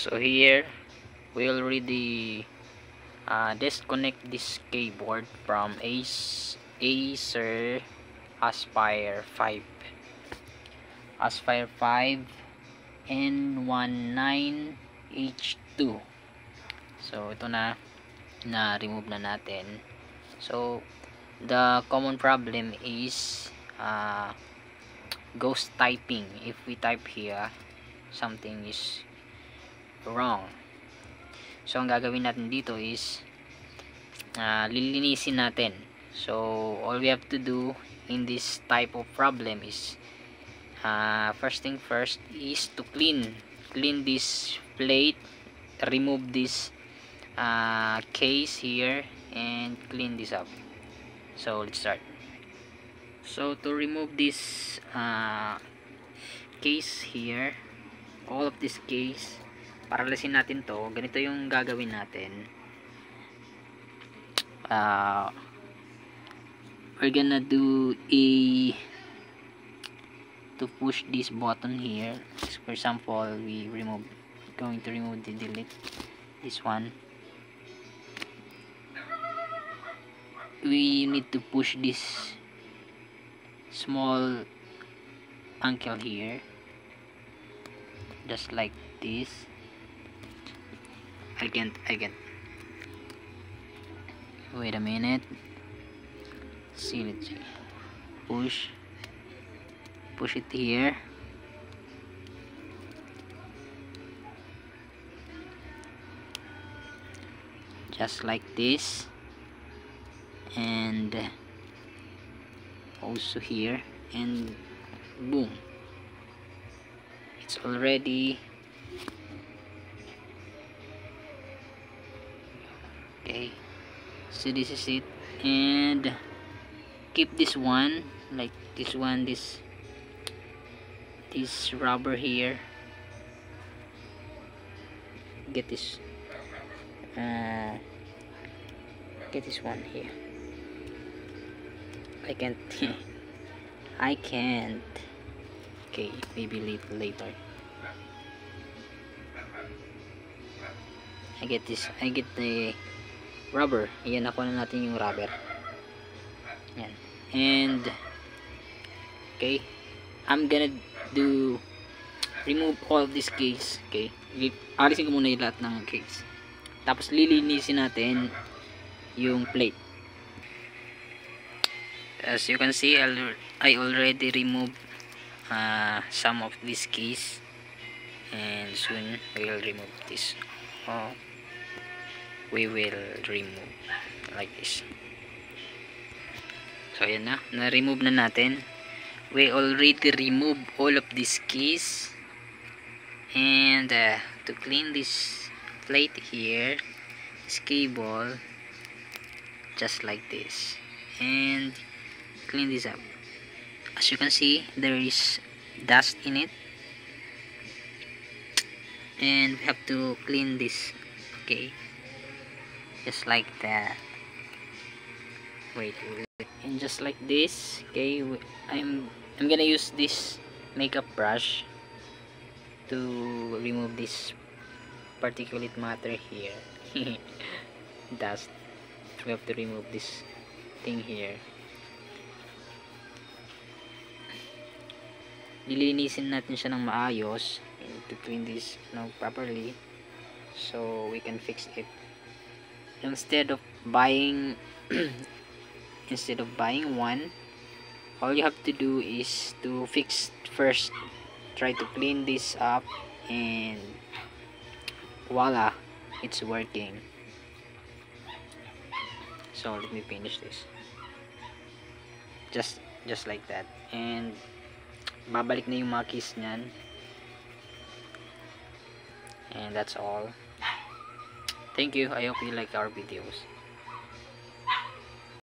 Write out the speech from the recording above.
So here we already disconnect this keyboard from Acer Aspire 5 N19H2. So ito na remove na natin. So the common problem is ghost typing. If we type here, something is wrong. So ang gagawin natin dito is lilinisin natin. So all we have to do in this type of problem is first thing first is to clean this plate, remove this case here, and clean this up. So let's start. So to remove this case here, all of this case, para alisin natin to, ganito yung gagawin natin. We're gonna do to push this button here. For example, going to remove the delete this one. We need to push this small angle here, just like this. I can't wait a minute. Let's see. Push it here. Just like this, and also here, and boom, it's already okay. So this is it, and keep this one like this one, this rubber here. Get this one here. I can't. Okay, maybe later. I get the rubber. Ayan, nakuha na natin yung rubber. Ayan. And okay, I'm gonna remove all of this case. Okay, alisin ko muna yung lahat ng case, tapos lilinisin natin yung plate. As you can see, I already removed some of this case, and soon we will remove this. We will remove like this. So ayan na remove na natin. We already removed all of these keys, and to clean this plate here, this cable, just like this, and clean this up. As you can see, there is dust in it, and we have to clean this. Okay, just like that. Wait, and just like this. Okay, I'm gonna use this makeup brush to remove this particulate matter here. Dust. We have to remove this thing here. Lilinisin natin siya ng maayos, to clean this properly, so we can fix it. Instead of buying one, all you have to do is to fix first. Try to clean this up, and voila, it's working. So let me finish this, just like that, and babalik na yung mga keys nyan, and that's all. Thank you. I hope you like our videos.